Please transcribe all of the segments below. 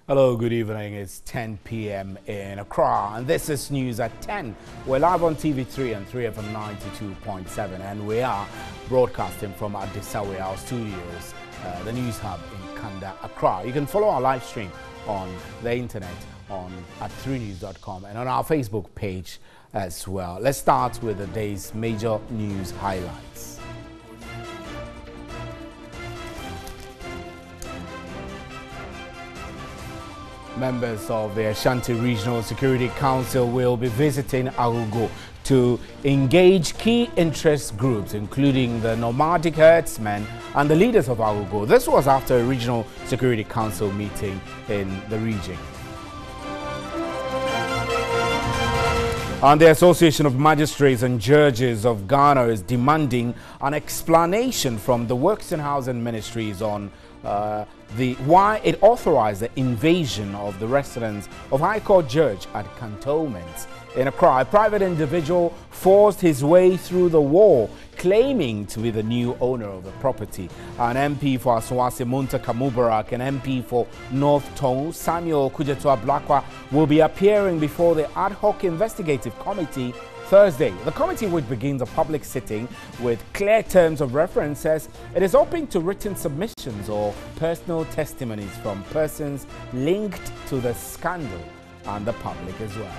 Hello, good evening. It's 10 p.m. in Accra, and this is News at 10. We're live on TV3 and 3FM 92.7, and we are broadcasting from our Desawe studios, the news hub in Kanda, Accra. You can follow our live stream on the internet at 3news.com and on our Facebook page as well. Let's start with the day's major news highlights. Members of the Ashanti Regional Security Council will be visiting Agogo to engage key interest groups, including the nomadic herdsmen and the leaders of Agogo. This was after a Regional Security Council meeting in the region. And the Association of Magistrates and Judges of Ghana is demanding an explanation from the Works and Housing Ministries on why it authorized the invasion of the residence of High Court Judge at Cantonments in Accra. A private individual forced his way through the wall, claiming to be the new owner of the property. An MP for Aswasi Muntaka Mubarak and MP for North Tong, Samuel Kujetua Blakwa, will be appearing before the Ad Hoc Investigative Committee Thursday. The committee, which begins a public sitting with clear terms of reference, says it is open to written submissions or personal testimonies from persons linked to the scandal and the public as well.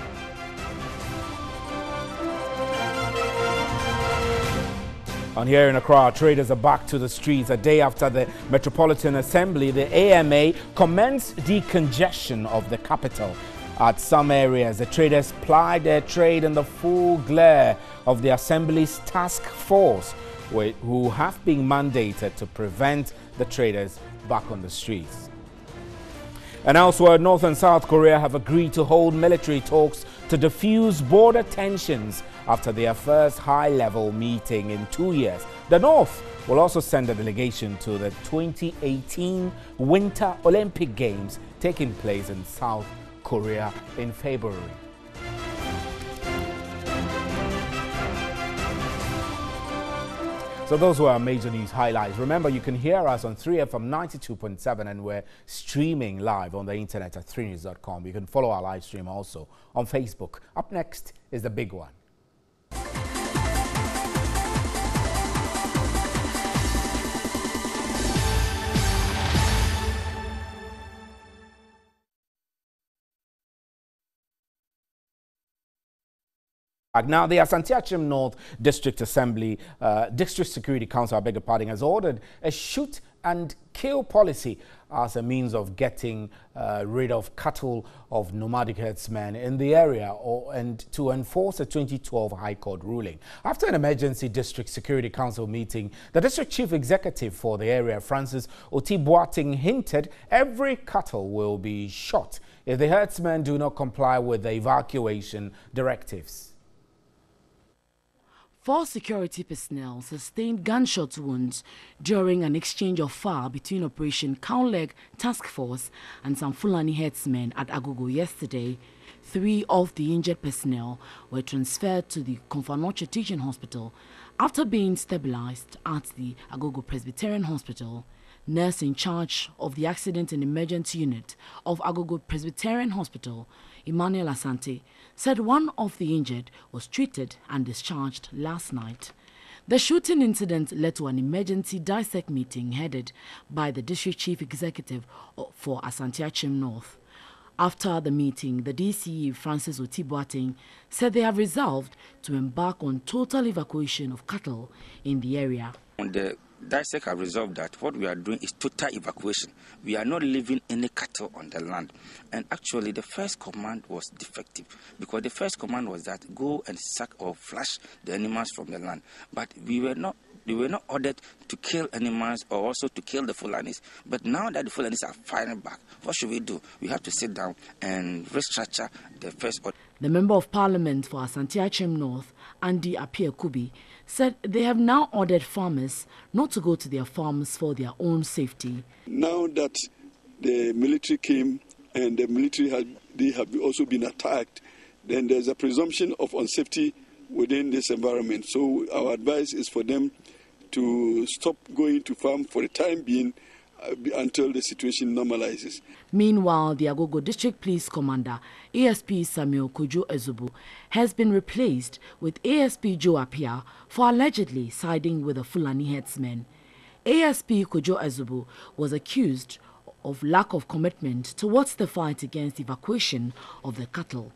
And here in Accra, traders are back to the streets a day after the Metropolitan Assembly. The AMA commenced decongestion of the capital. At some areas, the traders plied their trade in the full glare of the Assembly's task force, who have been mandated to prevent the traders back on the streets. And elsewhere, North and South Korea have agreed to hold military talks to defuse border tensions after their first high-level meeting in 2 years. The North will also send a delegation to the 2018 Winter Olympic Games taking place in South Korea in February. So those were our major news highlights. Remember, you can hear us on 3FM 92.7 and we're streaming live on the internet at 3news.com. You can follow our live stream also on Facebook. Up next is the big one. Now, the Ashanti North District Assembly, District Security Council, I beg your pardon, has ordered a shoot and kill policy as a means of getting rid of cattle of nomadic herdsmen in the area and to enforce a 2012 High Court ruling. After an emergency District Security Council meeting, the District Chief Executive for the area, Francis Boakye, hinted every cattle will be shot if the herdsmen do not comply with the evacuation directives. 4 security personnel sustained gunshot wounds during an exchange of fire between Operation Cow-Leg Task Force and some Fulani herdsmen at Agogo yesterday. 3 of the injured personnel were transferred to the Komfanoche Teaching Hospital after being stabilized at the Agogo Presbyterian Hospital. Nurse in charge of the Accident and Emergency Unit of Agogo Presbyterian Hospital, Emmanuel Ashanti, said one of the injured was treated and discharged last night. The shooting incident led to an emergency dissect meeting headed by the District Chief Executive for Ashanti North. After the meeting, the DCE, Francis Boakye, said they have resolved to embark on total evacuation of cattle in the area. The dissect have resolved that what we are doing is total evacuation. We are not leaving any cattle on the land. And actually, the first command was defective because the first command was that go and sack or flush the animals from the land. But we were not ordered to kill animals or also to kill the Fulanis. But now that the Fulanis are firing back, what should we do? We have to sit down and restructure the first order. The Member of Parliament for Ashanti North, Andy Appiah Kubi, said they have now ordered farmers not to go to their farms for their own safety. Now that the military came and the military they have also been attacked, then there's a presumption of unsafety within this environment. So our advice is for them to stop going to farm for the time being until the situation normalizes. Meanwhile, the Agogo District Police Commander, ASP Samuel Kojo Ezubu, has been replaced with ASP Joe Ahia for allegedly siding with the Fulani herdsmen. ASP Kojo Ezubu was accused of lack of commitment towards the fight against evacuation of the cattle.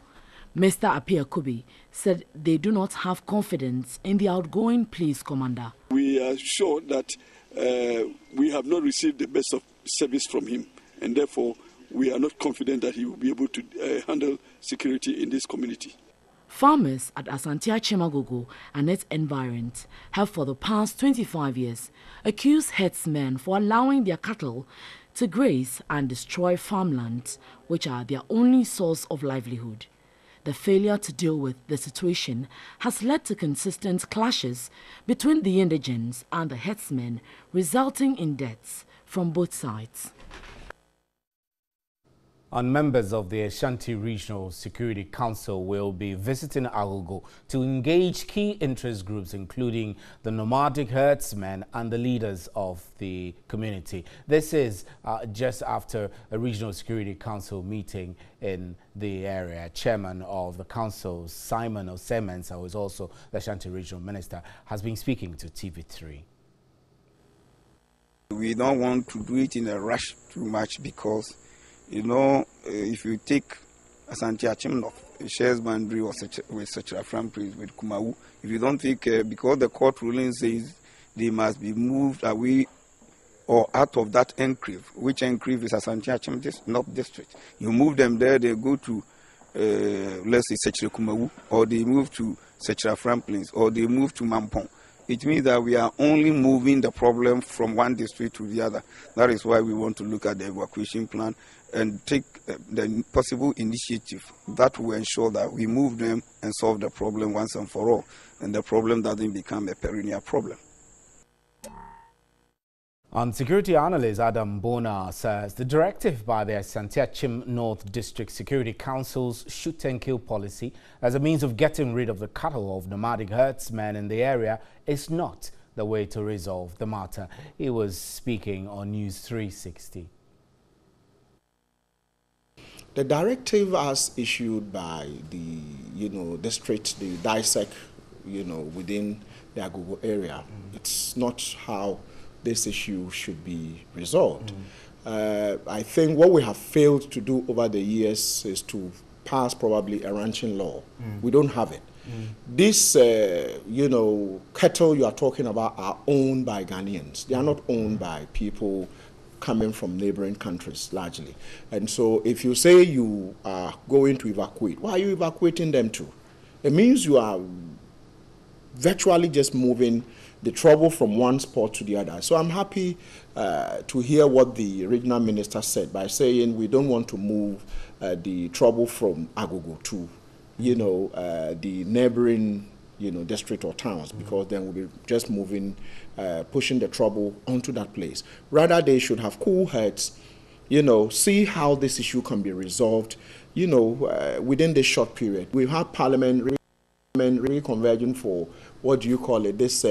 Mr. Apia Kubi said they do not have confidence in the outgoing police commander. We are sure that we have not received the best of service from him, and therefore we are not confident that he will be able to handle security in this community. Farmers at Ashanti Chimagogo and its environs have for the past 25 years accused herdsmen for allowing their cattle to graze and destroy farmlands, which are their only source of livelihood. The failure to deal with the situation has led to consistent clashes between the indigents and the herdsmen, resulting in deaths from both sides. And members of the Ashanti Regional Security Council will be visiting Agogo to engage key interest groups, including the nomadic herdsmen and the leaders of the community. This is just after a Regional Security Council meeting in the area. Chairman of the council, Simon Osemens, who is also the Ashanti Regional Minister, has been speaking to TV3. We don't want to do it in a rush too much because, you know, if you take Ashanti Achim North, it shares boundary with Sechra Prince, with Kumau. If you don't think, because the court ruling says they must be moved away or out of that enclave, which enclave is Ashanti Achim North District. You move them there, they go to, let's say, Sechra Kumau, or they move to Sechra Franklins, or they move to Mampong. It means that we are only moving the problem from one district to the other. That is why we want to look at the evacuation plan and take the possible initiative that will ensure that we move them and solve the problem once and for all, and the problem doesn't become a perennial problem. And security analyst Adam Bona says the directive by the Ashanti Achim North District Security Council's shoot and kill policy as a means of getting rid of the cattle of nomadic herdsmen in the area is not the way to resolve the matter. He was speaking on News 360. The directive as issued by the, district, the DISEC, within the Agogo area, it's not how this issue should be resolved. I think what we have failed to do over the years is to pass probably a ranching law. We don't have it. These, cattle you are talking about are owned by Ghanaians. They are not owned by people coming from neighboring countries largely. And so if you say you are going to evacuate, why are you evacuating them to? It means you are virtually just moving the trouble from one spot to the other. So I'm happy to hear what the regional minister said by saying we don't want to move the trouble from Agogo to, the neighboring, district or towns, because then we'll be just moving, pushing the trouble onto that place. Rather, they should have cool heads, see how this issue can be resolved, within this short period. We've had Parliament really converging for, this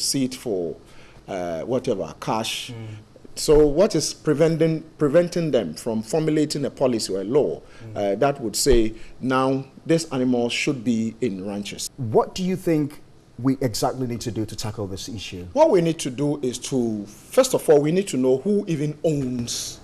seat for cash. So what is preventing them from formulating a policy or a law that would say now this animal should be in ranches? What do you think we exactly need to do to tackle this issue? What we need to do is to, first of all, we need to know who even owns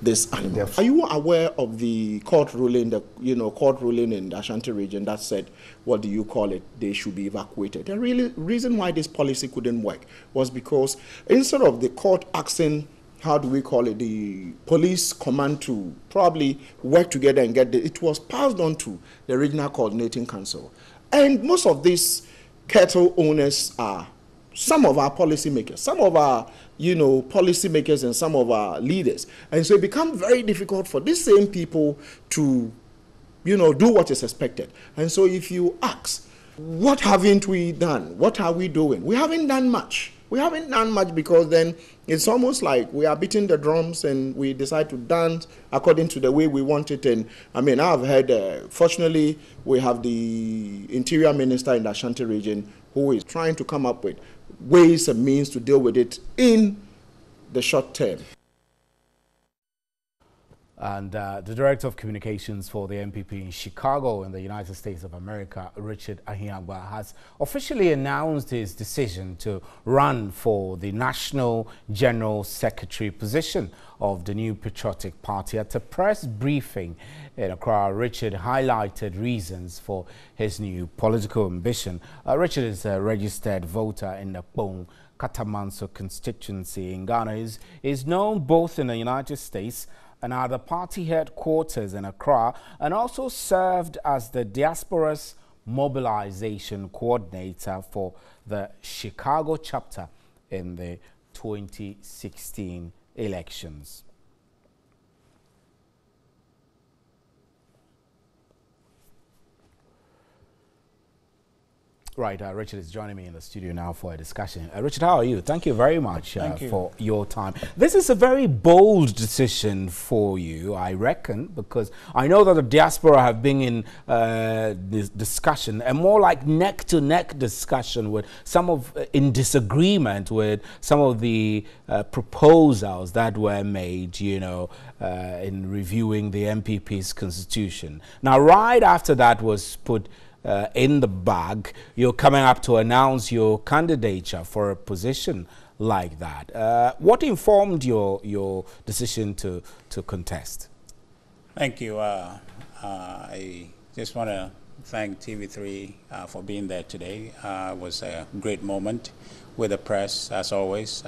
this animal. Are you aware of the court ruling, in the Ashanti region that said, they should be evacuated? The reason why this policy couldn't work was because instead of the court asking, the police command to probably work together and it was passed on to the regional coordinating council. And most of these cattle owners are some of our policymakers, policymakers and some of our leaders. And so it becomes very difficult for these same people to, do what is expected. And so if you ask, what haven't we done? What are we doing? We haven't done much. We haven't done much because then it's almost like we are beating the drums and we decide to dance according to the way we want it. And I've heard, fortunately, we have the Interior Minister in the Ashanti region who is trying to come up with ways and means to deal with it in the short term. And the Director of Communications for the MPP in Chicago in the United States of America, Richard Ahia, has officially announced his decision to run for the National General Secretary position of the new Patriotic Party. At a press briefing in Accra, Richard highlighted reasons for his new political ambition. Richard is a registered voter in the Pong Katamanso constituency in Ghana. Is known both in the United States and at the party headquarters in Accra, and also served as the diaspora's mobilization coordinator for the Chicago chapter in the 2016 elections. Right, Richard is joining me in the studio now for a discussion. Richard, how are you? Thank you very much for your time. This is a very bold decision for you, I reckon, because I know that the diaspora have been in this discussion, a more like neck-to-neck discussion with some of, in disagreement with some of the proposals that were made, you know, in reviewing the MPP's constitution. Now, right after that was put in the bag, you're coming up to announce your candidature for a position like that. What informed your decision to contest? Thank you. I just want to thank TV3 for being there today. It was a great moment with the press, as always.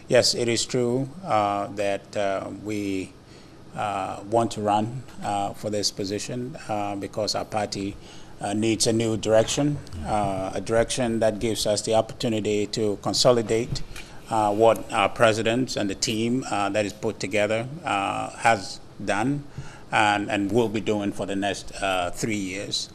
Yes, it is true that we want to run for this position because our party needs a new direction, a direction that gives us the opportunity to consolidate what our president and the team that is put together has done and will be doing for the next 3 years.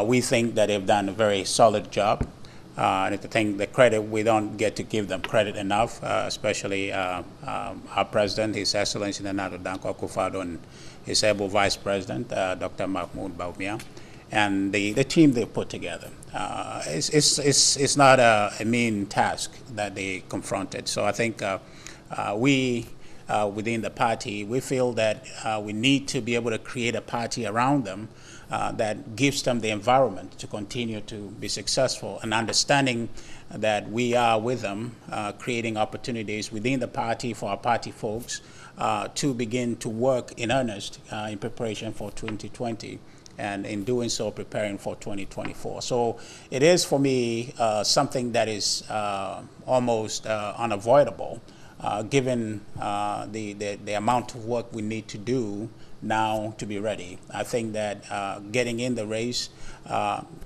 We think that they've done a very solid job. And I think the credit, we don't get to give them credit enough, especially our president, His Excellency Nana Danko Akufo-Addo, and his able Vice President, Dr. Mahmoud Bawumia, and the team they put together. It's not a mean task that they confronted. So I think we, within the party, we feel that we need to be able to create a party around them that gives them the environment to continue to be successful, and understanding that we are with them, creating opportunities within the party for our party folks to begin to work in earnest in preparation for 2020. And in doing so, preparing for 2024. So it is, for me, something that is almost unavoidable, given the amount of work we need to do now to be ready. I think that getting in the race,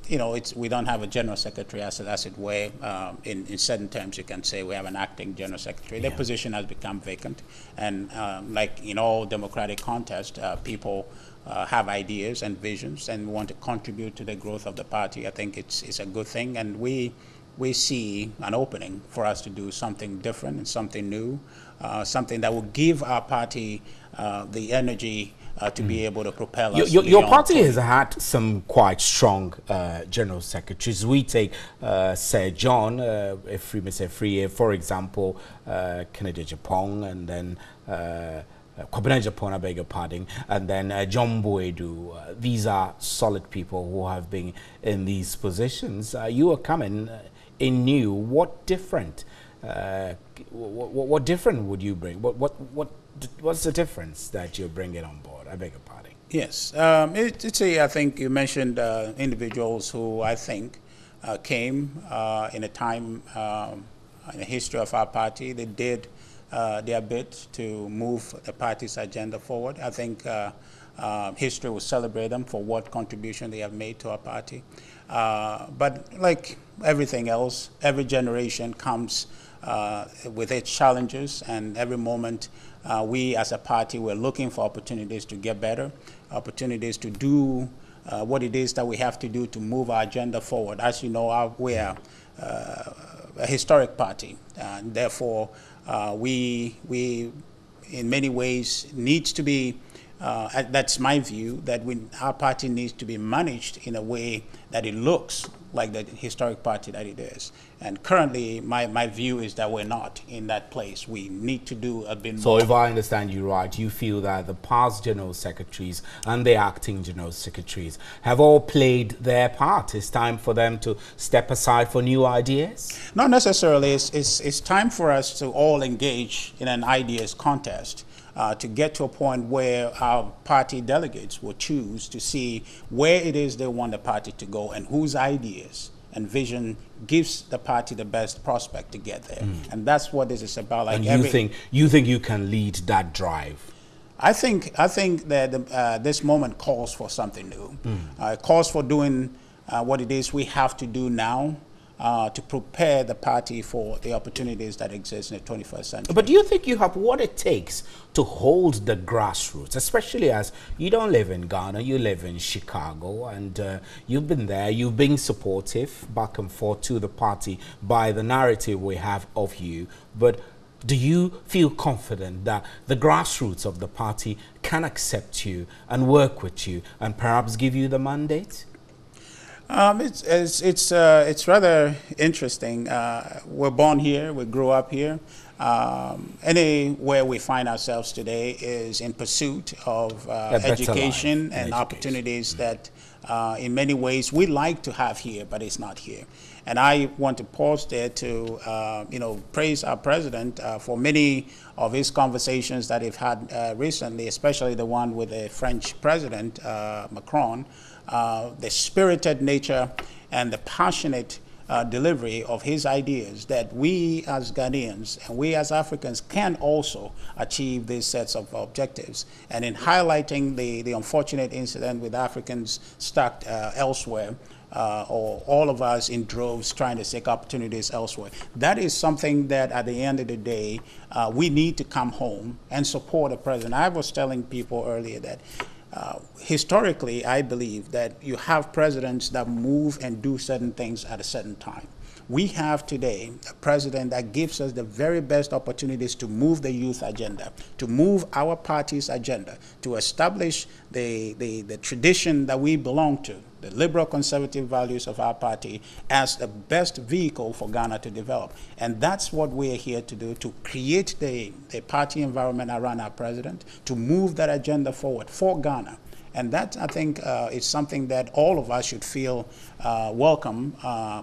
you know, we don't have a general secretary, as it were. In certain terms, you can say we have an acting general secretary. Yeah. Their position has become vacant. And like in all democratic contests, people have ideas and visions and want to contribute to the growth of the party. I think it's a good thing, and we see an opening for us to do something different and something new, something that will give our party the energy to be able to propel us. Your party has had some quite strong general secretaries. We take Sir John Efrime, for example, Kennedy Japong, and then Kwabena Japan, I beg your pardon, and then John Boedu. These are solid people who have been in these positions. You are coming in new. What different? What different would you bring? What's the difference that you're bringing on board? I beg your pardon. Yes, I think you mentioned individuals who I think came in a time in the history of our party. They did their bit to move the party's agenda forward. I think history will celebrate them for what contribution they have made to our party. But like everything else, every generation comes with its challenges, and every moment we as a party, we're looking for opportunities to get better, opportunities to do what it is that we have to do to move our agenda forward. As you know, we are a historic party, and therefore we in many ways needs to be, that's my view, that our party needs to be managed in a way that it looks like the historic party that it is. And currently, my view is that we're not in that place. We need to do a bit more. So if I understand you right, you feel that the past general secretaries and the acting general secretaries have all played their part. It's time for them to step aside for new ideas? Not necessarily. It's time for us to all engage in an ideas contest. To get to a point where our party delegates will choose to see where it is they want the party to go and whose ideas and vision gives the party the best prospect to get there. And that's what this is about. Like, and you think you can lead that drive? I think that this moment calls for something new. It calls for doing what it is we have to do now. To prepare the party for the opportunities that exist in the 21st century. But do you think you have what it takes to hold the grassroots, especially as you don't live in Ghana, you live in Chicago, and you've been there, you've been supportive back and forth to the party by the narrative we have of you, but do you feel confident that the grassroots of the party can accept you and work with you and perhaps give you the mandate? It's rather interesting. We're born here, we grew up here. Anywhere we find ourselves today is in pursuit of education and opportunities that in many ways we like to have here, but it's not here. And I want to pause there to praise our president for many of his conversations that he's had recently, especially the one with the French president, Macron. The spirited nature and the passionate delivery of his ideas that we as Ghanaians and we as Africans can also achieve these sets of objectives. And in highlighting the unfortunate incident with Africans stuck elsewhere, or all of us in droves trying to seek opportunities elsewhere. That is something that at the end of the day, we need to come home and support the president. I was telling people earlier that historically, I believe that you have presidents that move and do certain things at a certain time. We have today a president that gives us the very best opportunities to move the youth agenda, to move our party's agenda, to establish the tradition that we belong to, the liberal conservative values of our party as the best vehicle for Ghana to develop. And that's what we're here to do, to create the party environment around our president, to move that agenda forward for Ghana. And that, I think, is something that all of us should feel welcome.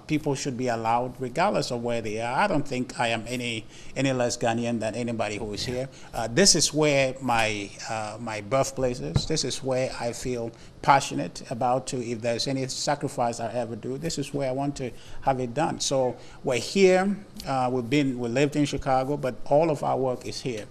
People should be allowed, regardless of where they are. I don't think I am any less Ghanaian than anybody who is here. This is where my birthplace is. This is where I feel passionate about to, if there's any sacrifice I ever do, this is where I want to have it done. So we're here, we lived in Chicago, but all of our work is here.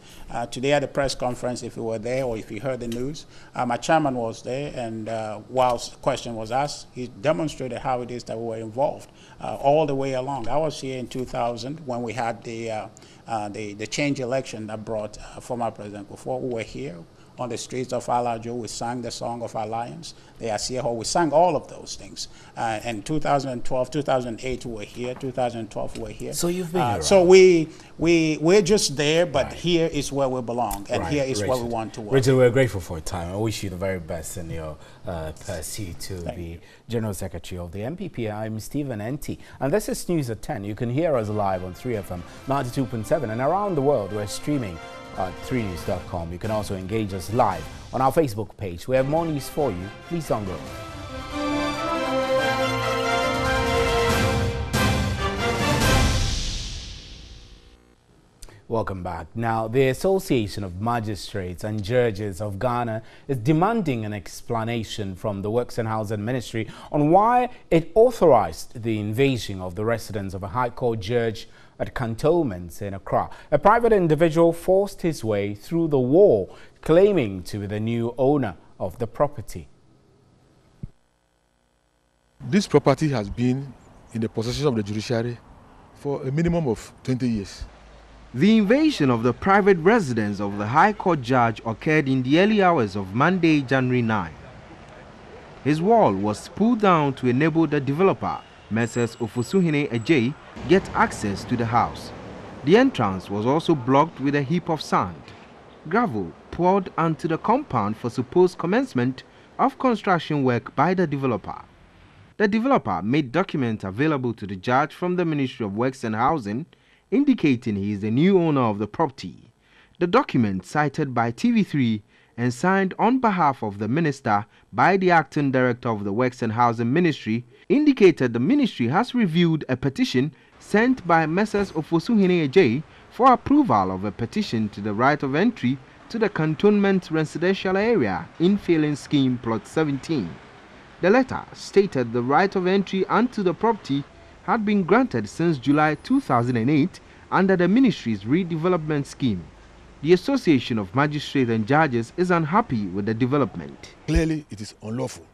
Today at the press conference, if you were there or if you heard the news, my chairman was there, and whilst the question was asked, he demonstrated how it is that we were involved all the way along. I was here in 2000 when we had the change election that brought former President Kufuor. We were here on the streets of Alajo. We sang the Song of Alliance, the Assia Hall. We sang all of those things. And 2012, 2008 we were here, 2012 we were here. So you've been around. So we're just there, but right. Here is where we belong, and right. Here is Richard, where we want to work. Richard, we're grateful for your time. I wish you the very best in your pursuit to be General Secretary of the MPP. I'm Stephen Enti, and this is News at 10. You can hear us live on 3FM 92.7, and around the world we're streaming at 3news.com. You can also engage us live on our Facebook page. We have more news for you. Please don't go. Welcome back. Now, the Association of Magistrates and Judges of Ghana is demanding an explanation from the Works and Housing Ministry on why it authorized the invasion of the residence of a High Court judge at cantonments in Accra. A private individual forced his way through the wall, claiming to be the new owner of the property. This property has been in the possession of the judiciary for a minimum of 20 years. The invasion of the private residence of the High Court judge occurred in the early hours of Monday, January 9. His wall was pulled down to enable the developer, Messrs. Ofosuhene Ajay, get access to the house. The entrance was also blocked with a heap of sand. Gravel poured onto the compound for supposed commencement of construction work by the developer. The developer made documents available to the judge from the Ministry of Works and Housing, indicating he is the new owner of the property. The document, cited by TV3 and signed on behalf of the minister by the acting director of the Works and Housing Ministry, indicated the ministry has reviewed a petition sent by Messrs. Ofosuhene Ejay for approval of a petition to the right of entry to the cantonment residential area infilling scheme plot 17. The letter stated the right of entry onto the property had been granted since July 2008 under the ministry's redevelopment scheme. The Association of Magistrates and Judges is unhappy with the development. Clearly, it is unlawful.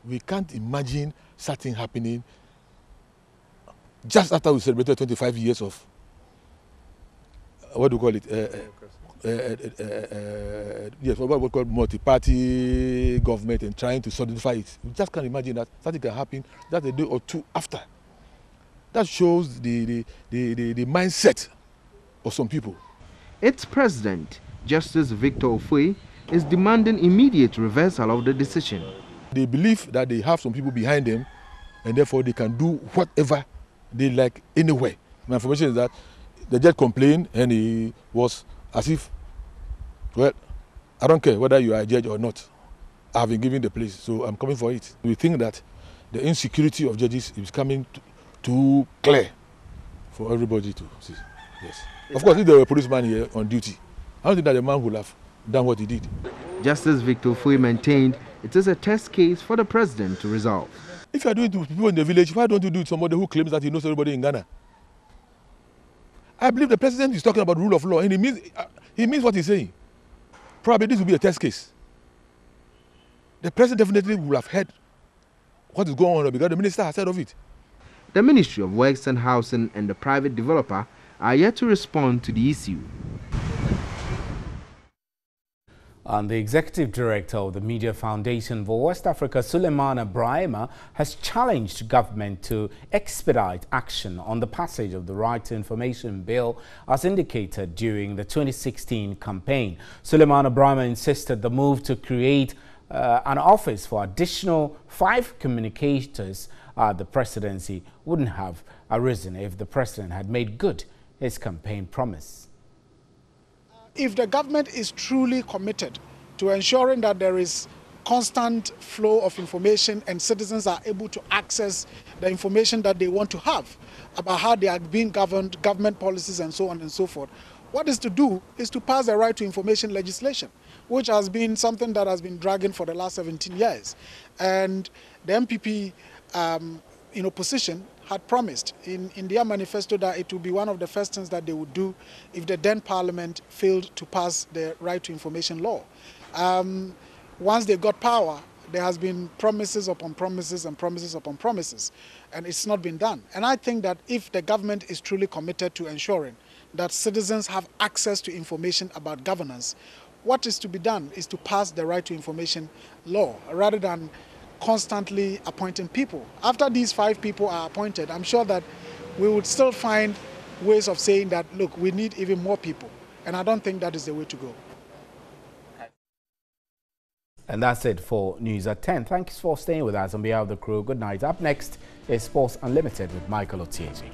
We can't imagine something happening just after we celebrated 25 years of, what do you call it? Yes, what we call multi-party government and trying to solidify it. We just can't imagine that something can happen just a day or two after. That shows the mindset of some people. Its president, Justice Victor Ofoe, is demanding immediate reversal of the decision. They believe that they have some people behind them and therefore they can do whatever they like anywhere. My information is that the judge complained and he was as if, well, I don't care whether you are a judge or not. I have been given the place, so I'm coming for it. We think that the insecurity of judges is coming too clear for everybody to see. Yes. Of course, if there were a policeman here on duty, I don't think that the man would have done what he did. Justice Victor Ofoe maintained it is a test case for the president to resolve. If you are doing it to people in the village, why don't you do it to somebody who claims that he knows everybody in Ghana? I believe the president is talking about rule of law, and he means what he's saying. Probably this will be a test case. The president definitely will have heard what is going on because the minister has heard of it. The Ministry of Works and Housing and the private developer are yet to respond to the issue. And the executive director of the Media Foundation for West Africa, Suleiman Ibrahima, has challenged government to expedite action on the passage of the Right to Information Bill as indicated during the 2016 campaign. Suleiman Ibrahima insisted the move to create an office for additional 5 communicators at the presidency wouldn't have arisen if the president had made good his campaign promise. If the government is truly committed to ensuring that there is constant flow of information and citizens are able to access the information that they want to have about how they are being governed, government policies and so on and so forth, what is to do is to pass the right to information legislation, which has been something that has been dragging for the last 17 years. And the MPP in opposition had promised in their manifesto that it would be one of the first things that they would do if the then parliament failed to pass the right to information law. Once they got power, there has been promises upon promises and promises upon promises, and it's not been done. And I think that if the government is truly committed to ensuring that citizens have access to information about governance, what is to be done is to pass the right to information law rather than constantly appointing people. After these 5 people are appointed, I'm sure that we would still find ways of saying that, look, we need even more people. And I don't think that is the way to go. And that's it for News at 10. Thanks for staying with us on behalf of the crew. Good night. Up next is Sports Unlimited with Michael Otieji.